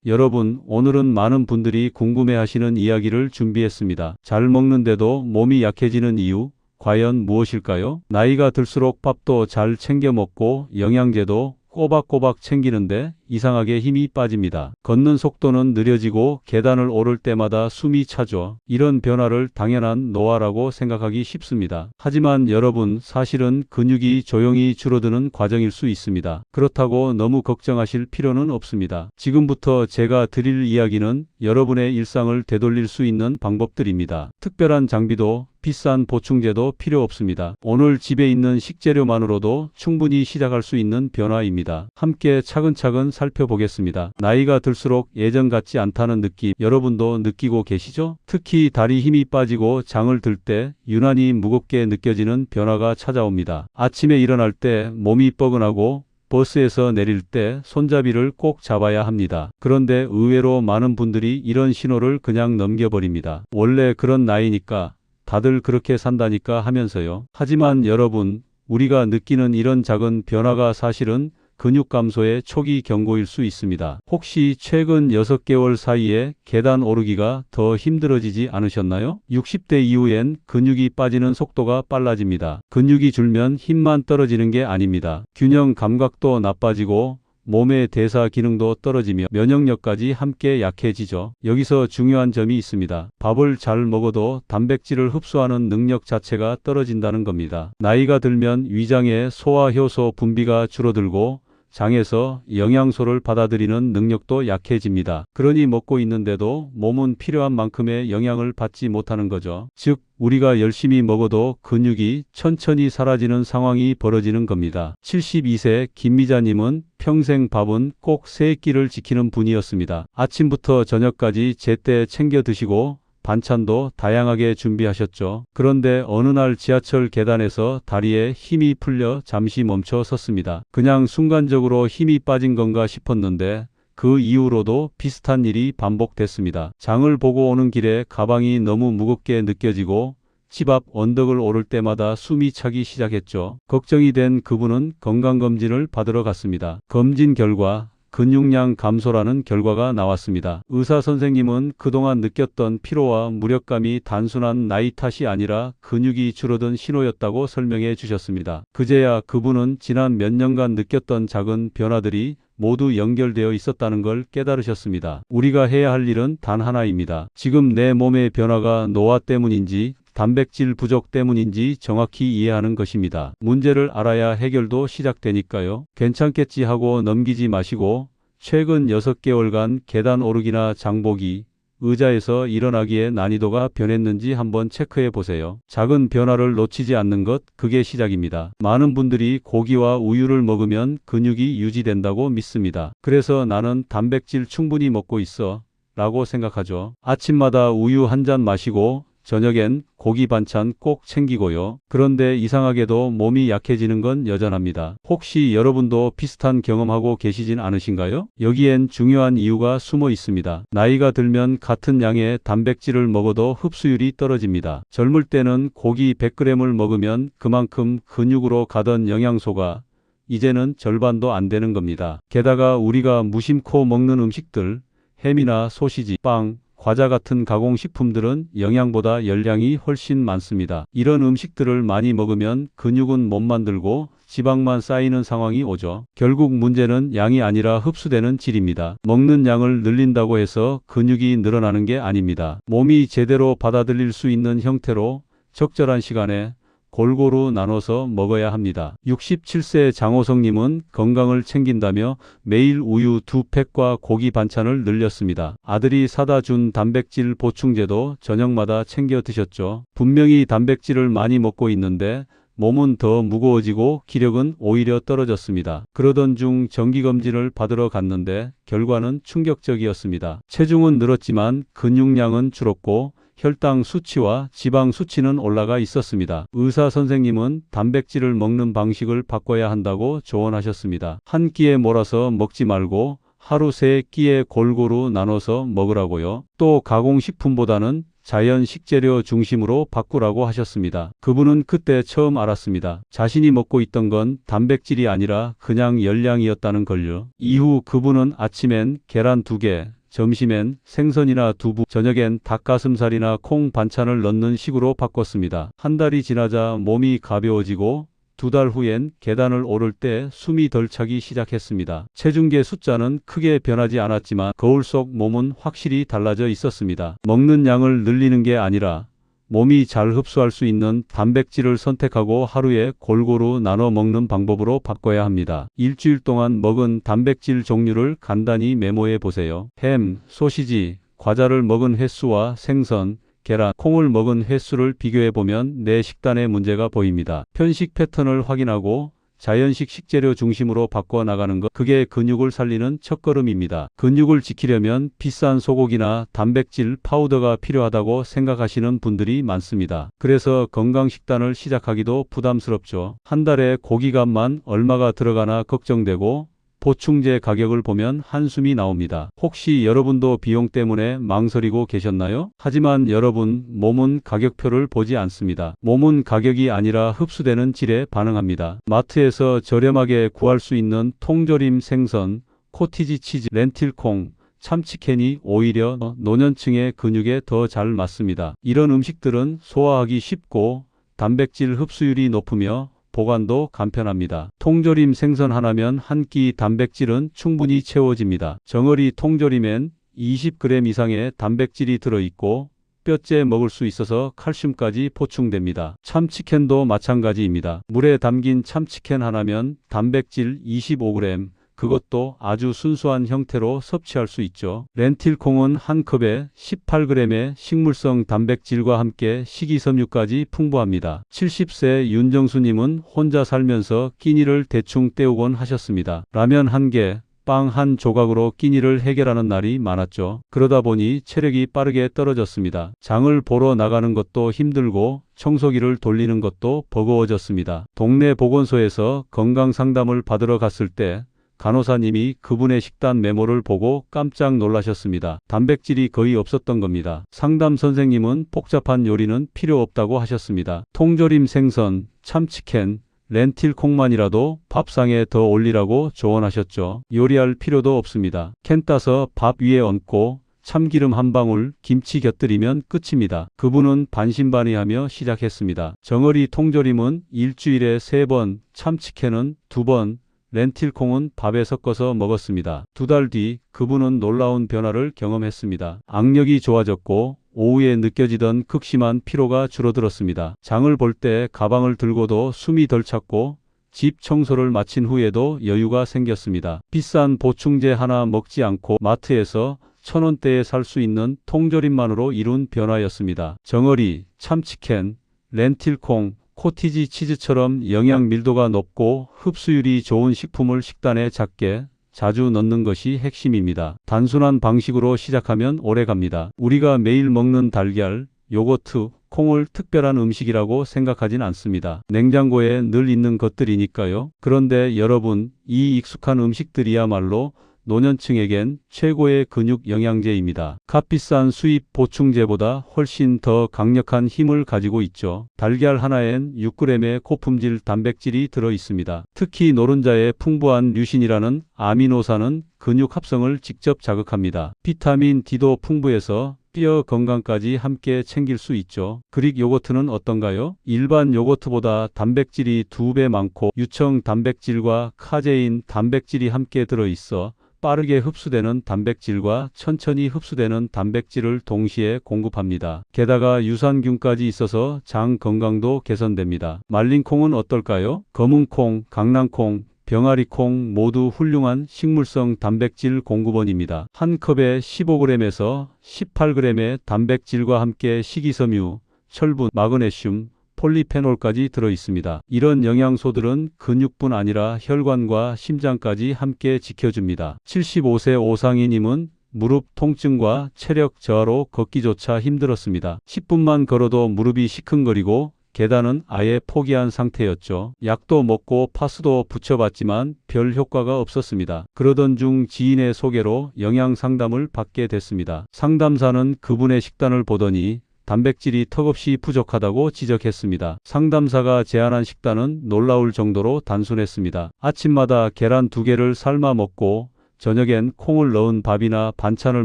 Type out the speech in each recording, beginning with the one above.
여러분, 오늘은 많은 분들이 궁금해하시는 이야기를 준비했습니다. 잘 먹는데도 몸이 약해지는 이유, 과연 무엇일까요? 나이가 들수록 밥도 잘 챙겨 먹고 영양제도 꼬박꼬박 챙기는데 이상하게 힘이 빠집니다. 걷는 속도는 느려지고 계단을 오를 때마다 숨이 차죠. 이런 변화를 당연한 노화라고 생각하기 쉽습니다. 하지만 여러분, 사실은 근육이 조용히 줄어드는 과정일 수 있습니다. 그렇다고 너무 걱정하실 필요는 없습니다. 지금부터 제가 드릴 이야기는 여러분의 일상을 되돌릴 수 있는 방법들입니다. 특별한 장비도 비싼 보충제도 필요 없습니다. 오늘 집에 있는 식재료만으로도 충분히 시작할 수 있는 변화입니다. 함께 차근차근 살펴보겠습니다. 나이가 들수록 예전 같지 않다는 느낌 여러분도 느끼고 계시죠? 특히 다리 힘이 빠지고 장을 들 때 유난히 무겁게 느껴지는 변화가 찾아옵니다. 아침에 일어날 때 몸이 뻐근하고 버스에서 내릴 때 손잡이를 꼭 잡아야 합니다. 그런데 의외로 많은 분들이 이런 신호를 그냥 넘겨버립니다. 원래 그런 나이니까 다들 그렇게 산다니까 하면서요. 하지만 여러분, 우리가 느끼는 이런 작은 변화가 사실은 근육 감소의 초기 경고일 수 있습니다. 혹시 최근 6개월 사이에 계단 오르기가 더 힘들어지지 않으셨나요? 60대 이후엔 근육이 빠지는 속도가 빨라집니다. 근육이 줄면 힘만 떨어지는 게 아닙니다. 균형 감각도 나빠지고 몸의 대사 기능도 떨어지며 면역력까지 함께 약해지죠. 여기서 중요한 점이 있습니다. 밥을 잘 먹어도 단백질을 흡수하는 능력 자체가 떨어진다는 겁니다. 나이가 들면 위장의 소화효소 분비가 줄어들고 장에서 영양소를 받아들이는 능력도 약해집니다. 그러니 먹고 있는데도 몸은 필요한 만큼의 영양을 받지 못하는 거죠. 즉, 우리가 열심히 먹어도 근육이 천천히 사라지는 상황이 벌어지는 겁니다. 72세 김미자님은 평생 밥은 꼭 3끼를 지키는 분이었습니다. 아침부터 저녁까지 제때 챙겨 드시고 반찬도 다양하게 준비하셨죠. 그런데 어느 날 지하철 계단에서 다리에 힘이 풀려 잠시 멈춰 섰습니다. 그냥 순간적으로 힘이 빠진 건가 싶었는데 그 이후로도 비슷한 일이 반복됐습니다. 장을 보고 오는 길에 가방이 너무 무겁게 느껴지고 집 앞 언덕을 오를 때마다 숨이 차기 시작했죠. 걱정이 된 그분은 건강검진을 받으러 갔습니다. 검진 결과 근육량 감소라는 결과가 나왔습니다. 의사 선생님은 그동안 느꼈던 피로와 무력감이 단순한 나이 탓이 아니라 근육이 줄어든 신호였다고 설명해 주셨습니다. 그제야 그분은 지난 몇 년간 느꼈던 작은 변화들이 모두 연결되어 있었다는 걸 깨달으셨습니다. 우리가 해야 할 일은 단 하나입니다. 지금 내 몸의 변화가 노화 때문인지 단백질 부족 때문인지 정확히 이해하는 것입니다. 문제를 알아야 해결도 시작되니까요. 괜찮겠지 하고 넘기지 마시고 최근 6개월간 계단 오르기나 장보기, 의자에서 일어나기의 난이도가 변했는지 한번 체크해 보세요. 작은 변화를 놓치지 않는 것, 그게 시작입니다. 많은 분들이 고기와 우유를 먹으면 근육이 유지된다고 믿습니다. 그래서 나는 단백질 충분히 먹고 있어 라고 생각하죠. 아침마다 우유 한 잔 마시고 저녁엔 고기 반찬 꼭 챙기고요. 그런데 이상하게도 몸이 약해지는 건 여전합니다. 혹시 여러분도 비슷한 경험하고 계시진 않으신가요? 여기엔 중요한 이유가 숨어 있습니다. 나이가 들면 같은 양의 단백질을 먹어도 흡수율이 떨어집니다. 젊을 때는 고기 100g을 먹으면 그만큼 근육으로 가던 영양소가 이제는 절반도 안 되는 겁니다. 게다가 우리가 무심코 먹는 음식들, 햄이나 소시지, 빵, 과자 같은 가공식품들은 영양보다 열량이 훨씬 많습니다. 이런 음식들을 많이 먹으면 근육은 못 만들고 지방만 쌓이는 상황이 오죠. 결국 문제는 양이 아니라 흡수되는 질입니다. 먹는 양을 늘린다고 해서 근육이 늘어나는 게 아닙니다. 몸이 제대로 받아들일 수 있는 형태로 적절한 시간에 골고루 나눠서 먹어야 합니다. 67세 장호성님은 건강을 챙긴다며 매일 우유 2팩과 고기 반찬을 늘렸습니다. 아들이 사다 준 단백질 보충제도 저녁마다 챙겨 드셨죠. 분명히 단백질을 많이 먹고 있는데 몸은 더 무거워지고 기력은 오히려 떨어졌습니다. 그러던 중 정기검진을 받으러 갔는데 결과는 충격적이었습니다. 체중은 늘었지만 근육량은 줄었고 혈당 수치와 지방 수치는 올라가 있었습니다. 의사 선생님은 단백질을 먹는 방식을 바꿔야 한다고 조언하셨습니다. 한 끼에 몰아서 먹지 말고 하루 3끼에 골고루 나눠서 먹으라고요. 또 가공식품보다는 자연 식재료 중심으로 바꾸라고 하셨습니다. 그분은 그때 처음 알았습니다. 자신이 먹고 있던 건 단백질이 아니라 그냥 열량이었다는 걸요. 이후 그분은 아침엔 계란 2개, 점심엔 생선이나 두부, 저녁엔 닭가슴살이나 콩 반찬을 넣는 식으로 바꿨습니다. 한 달이 지나자 몸이 가벼워지고 2달 후엔 계단을 오를 때 숨이 덜 차기 시작했습니다. 체중계 숫자는 크게 변하지 않았지만 거울 속 몸은 확실히 달라져 있었습니다. 먹는 양을 늘리는 게 아니라 몸이 잘 흡수할 수 있는 단백질을 선택하고 하루에 골고루 나눠 먹는 방법으로 바꿔야 합니다. 일주일 동안 먹은 단백질 종류를 간단히 메모해 보세요. 햄, 소시지, 과자를 먹은 횟수와 생선, 계란, 콩을 먹은 횟수를 비교해 보면 내 식단에 문제가 보입니다. 편식 패턴을 확인하고 자연식 식재료 중심으로 바꿔 나가는 것, 그게 근육을 살리는 첫걸음입니다. 근육을 지키려면 비싼 소고기나 단백질 파우더가 필요하다고 생각하시는 분들이 많습니다. 그래서 건강식단을 시작하기도 부담스럽죠. 한 달에 고기값만 얼마가 들어가나 걱정되고 보충제 가격을 보면 한숨이 나옵니다. 혹시 여러분도 비용 때문에 망설이고 계셨나요? 하지만 여러분, 몸은 가격표를 보지 않습니다. 몸은 가격이 아니라 흡수되는 질에 반응합니다. 마트에서 저렴하게 구할 수 있는 통조림 생선, 코티지 치즈, 렌틸콩, 참치캔이 오히려 노년층의 근육에 더 잘 맞습니다. 이런 음식들은 소화하기 쉽고 단백질 흡수율이 높으며 보관도 간편합니다. 통조림 생선 하나면 한 끼 단백질은 충분히 채워집니다. 정어리 통조림엔 20g 이상의 단백질이 들어있고 뼈째 먹을 수 있어서 칼슘까지 보충됩니다. 참치캔도 마찬가지입니다. 물에 담긴 참치캔 하나면 단백질 25g, 그것도 아주 순수한 형태로 섭취할 수 있죠. 렌틸콩은 한 컵에 18g의 식물성 단백질과 함께 식이섬유까지 풍부합니다. 70세 윤정수님은 혼자 살면서 끼니를 대충 때우곤 하셨습니다. 라면 한 개, 빵 한 조각으로 끼니를 해결하는 날이 많았죠. 그러다 보니 체력이 빠르게 떨어졌습니다. 장을 보러 나가는 것도 힘들고 청소기를 돌리는 것도 버거워졌습니다. 동네 보건소에서 건강 상담을 받으러 갔을 때 간호사님이 그분의 식단 메모를 보고 깜짝 놀라셨습니다. 단백질이 거의 없었던 겁니다. 상담 선생님은 복잡한 요리는 필요 없다고 하셨습니다. 통조림 생선, 참치캔, 렌틸콩만이라도 밥상에 더 올리라고 조언하셨죠. 요리할 필요도 없습니다. 캔 따서 밥 위에 얹고 참기름 한 방울, 김치 곁들이면 끝입니다. 그분은 반신반의하며 시작했습니다. 정어리 통조림은 일주일에 3번, 참치캔은 2번, 렌틸콩은 밥에 섞어서 먹었습니다. 2달 뒤 그분은 놀라운 변화를 경험했습니다. 악력이 좋아졌고 오후에 느껴지던 극심한 피로가 줄어들었습니다. 장을 볼 때 가방을 들고도 숨이 덜 찼고 집 청소를 마친 후에도 여유가 생겼습니다. 비싼 보충제 하나 먹지 않고 마트에서 1,000원대에 살 수 있는 통조림만으로 이룬 변화였습니다. 정어리, 참치캔, 렌틸콩, 코티지 치즈처럼 영양 밀도가 높고 흡수율이 좋은 식품을 식단에 작게 자주 넣는 것이 핵심입니다. 단순한 방식으로 시작하면 오래갑니다. 우리가 매일 먹는 달걀, 요거트, 콩을 특별한 음식이라고 생각하진 않습니다. 냉장고에 늘 있는 것들이니까요. 그런데 여러분, 이 익숙한 음식들이야말로 노년층에겐 최고의 근육 영양제입니다. 값비싼 수입 보충제보다 훨씬 더 강력한 힘을 가지고 있죠. 달걀 하나엔 6g의 고품질 단백질이 들어 있습니다. 특히 노른자의 풍부한 류신이라는 아미노산은 근육 합성을 직접 자극합니다. 비타민 D도 풍부해서 뼈 건강까지 함께 챙길 수 있죠. 그릭 요거트는 어떤가요? 일반 요거트보다 단백질이 2배 많고 유청 단백질과 카제인 단백질이 함께 들어있어 빠르게 흡수되는 단백질과 천천히 흡수되는 단백질을 동시에 공급합니다. 게다가 유산균까지 있어서 장 건강도 개선됩니다. 말린 콩은 어떨까요? 검은콩, 강낭콩, 병아리콩 모두 훌륭한 식물성 단백질 공급원입니다. 한 컵에 15g에서 18g의 단백질과 함께 식이섬유, 철분, 마그네슘, 폴리페놀까지 들어있습니다. 이런 영양소들은 근육뿐 아니라 혈관과 심장까지 함께 지켜줍니다. 75세 오상희님은 무릎 통증과 체력 저하로 걷기조차 힘들었습니다. 10분만 걸어도 무릎이 시큰거리고 계단은 아예 포기한 상태였죠. 약도 먹고 파스도 붙여봤지만 별 효과가 없었습니다. 그러던 중 지인의 소개로 영양 상담을 받게 됐습니다. 상담사는 그분의 식단을 보더니 단백질이 턱없이 부족하다고 지적했습니다. 상담사가 제안한 식단은 놀라울 정도로 단순했습니다. 아침마다 계란 2개를 삶아 먹고 저녁엔 콩을 넣은 밥이나 반찬을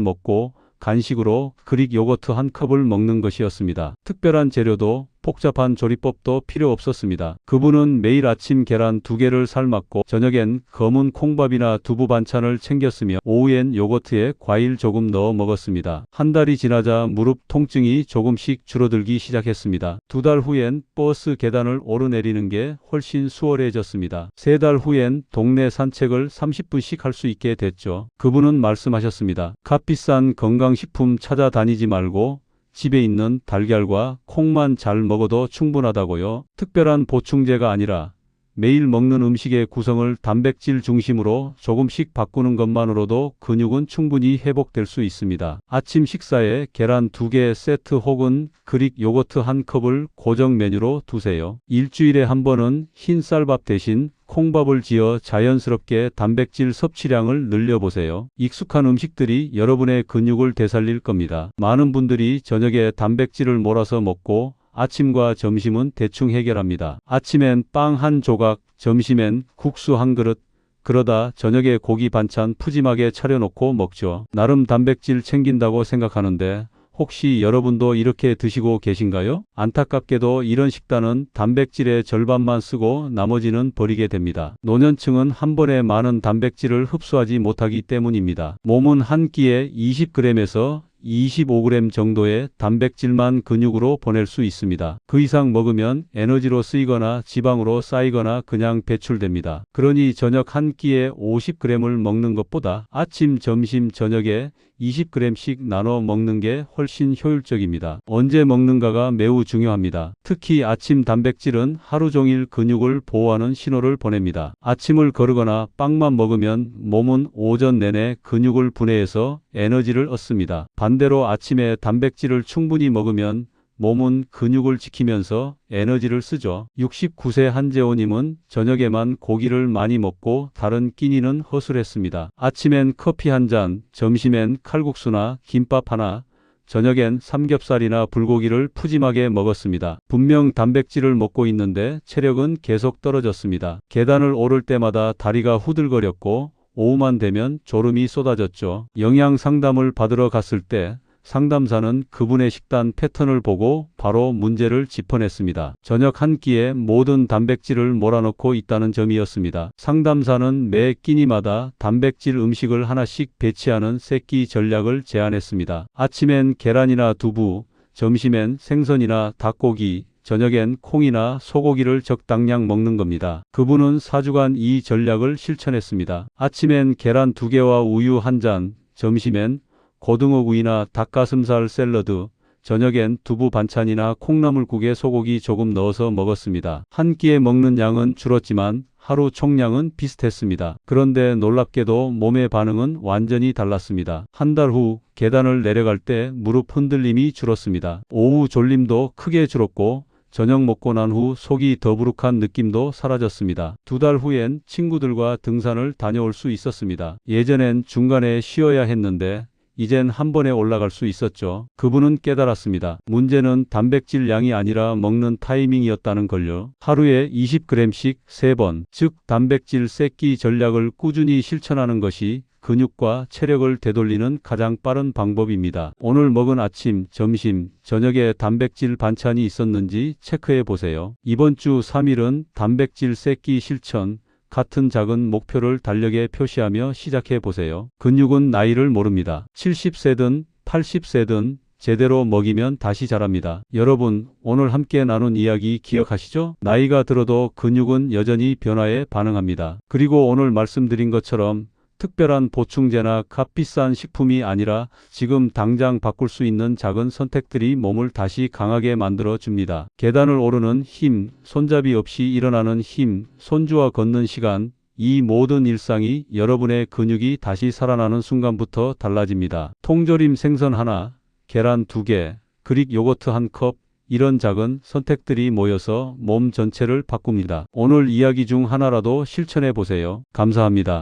먹고 간식으로 그릭 요거트 1컵을 먹는 것이었습니다. 특별한 재료도 복잡한 조리법도 필요 없었습니다. 그분은 매일 아침 계란 2개를 삶았고 저녁엔 검은 콩밥이나 두부 반찬을 챙겼으며 오후엔 요거트에 과일 조금 넣어 먹었습니다. 한 달이 지나자 무릎 통증이 조금씩 줄어들기 시작했습니다. 2달 후엔 버스 계단을 오르내리는 게 훨씬 수월해졌습니다. 3달 후엔 동네 산책을 30분씩 할 수 있게 됐죠. 그분은 말씀하셨습니다. 값비싼 건강식품 찾아다니지 말고 집에 있는 달걀과 콩만 잘 먹어도 충분하다고요. 특별한 보충제가 아니라 매일 먹는 음식의 구성을 단백질 중심으로 조금씩 바꾸는 것만으로도 근육은 충분히 회복될 수 있습니다. 아침 식사에 계란 2개 세트 혹은 그릭 요거트 1컵을 고정 메뉴로 두세요. 일주일에 한 번은 흰 쌀밥 대신 콩밥을 지어 자연스럽게 단백질 섭취량을 늘려보세요. 익숙한 음식들이 여러분의 근육을 되살릴 겁니다. 많은 분들이 저녁에 단백질을 몰아서 먹고 아침과 점심은 대충 해결합니다. 아침엔 빵 한 조각, 점심엔 국수 한 그릇, 그러다 저녁에 고기 반찬 푸짐하게 차려놓고 먹죠. 나름 단백질 챙긴다고 생각하는데 혹시 여러분도 이렇게 드시고 계신가요? 안타깝게도 이런 식단은 단백질의 절반만 쓰고 나머지는 버리게 됩니다. 노년층은 한 번에 많은 단백질을 흡수하지 못하기 때문입니다. 몸은 한 끼에 20g에서 25g 정도의 단백질만 근육으로 보낼 수 있습니다. 그 이상 먹으면 에너지로 쓰이거나 지방으로 쌓이거나 그냥 배출됩니다. 그러니 저녁 한 끼에 50g을 먹는 것보다 아침, 점심, 저녁에 20g씩 나눠 먹는 게 훨씬 효율적입니다. 언제 먹는가가 매우 중요합니다. 특히 아침 단백질은 하루 종일 근육을 보호하는 신호를 보냅니다. 아침을 거르거나 빵만 먹으면 몸은 오전 내내 근육을 분해해서 에너지를 얻습니다. 반대로 아침에 단백질을 충분히 먹으면 몸은 근육을 지키면서 에너지를 쓰죠. 69세 한재호님은 저녁에만 고기를 많이 먹고 다른 끼니는 허술했습니다. 아침엔 커피 한 잔, 점심엔 칼국수나 김밥 하나, 저녁엔 삼겹살이나 불고기를 푸짐하게 먹었습니다. 분명 단백질을 먹고 있는데 체력은 계속 떨어졌습니다. 계단을 오를 때마다 다리가 후들거렸고 오후만 되면 졸음이 쏟아졌죠. 영양 상담을 받으러 갔을 때 상담사는 그분의 식단 패턴을 보고 바로 문제를 짚어냈습니다. 저녁 한 끼에 모든 단백질을 몰아넣고 있다는 점이었습니다. 상담사는 매 끼니마다 단백질 음식을 하나씩 배치하는 세끼 전략을 제안했습니다. 아침엔 계란이나 두부, 점심엔 생선이나 닭고기, 저녁엔 콩이나 소고기를 적당량 먹는 겁니다. 그분은 4주간 이 전략을 실천했습니다. 아침엔 계란 2개와 우유 한 잔, 점심엔 고등어구이나 닭가슴살 샐러드, 저녁엔 두부 반찬이나 콩나물국에 소고기 조금 넣어서 먹었습니다. 한 끼에 먹는 양은 줄었지만 하루 총량은 비슷했습니다. 그런데 놀랍게도 몸의 반응은 완전히 달랐습니다. 한 달 후 계단을 내려갈 때 무릎 흔들림이 줄었습니다. 오후 졸림도 크게 줄었고 저녁 먹고 난 후 속이 더부룩한 느낌도 사라졌습니다. 2달 후엔 친구들과 등산을 다녀올 수 있었습니다. 예전엔 중간에 쉬어야 했는데 이젠 한 번에 올라갈 수 있었죠. 그분은 깨달았습니다. 문제는 단백질 양이 아니라 먹는 타이밍이었다는 걸요. 하루에 20g씩 3번, 즉 단백질 세끼 전략을 꾸준히 실천하는 것이 근육과 체력을 되돌리는 가장 빠른 방법입니다. 오늘 먹은 아침, 점심, 저녁에 단백질 반찬이 있었는지 체크해 보세요. 이번 주 3일은 단백질 세끼 실천, 같은 작은 목표를 달력에 표시하며 시작해 보세요. 근육은 나이를 모릅니다. 70세든 80세든 제대로 먹이면 다시 자랍니다. 여러분, 오늘 함께 나눈 이야기 기억하시죠? 나이가 들어도 근육은 여전히 변화에 반응합니다. 그리고 오늘 말씀드린 것처럼 특별한 보충제나 값비싼 식품이 아니라 지금 당장 바꿀 수 있는 작은 선택들이 몸을 다시 강하게 만들어 줍니다. 계단을 오르는 힘, 손잡이 없이 일어나는 힘, 손주와 걷는 시간, 이 모든 일상이 여러분의 근육이 다시 살아나는 순간부터 달라집니다. 통조림 생선 하나, 계란 2개, 그릭 요거트 1컵, 이런 작은 선택들이 모여서 몸 전체를 바꿉니다. 오늘 이야기 중 하나라도 실천해 보세요. 감사합니다.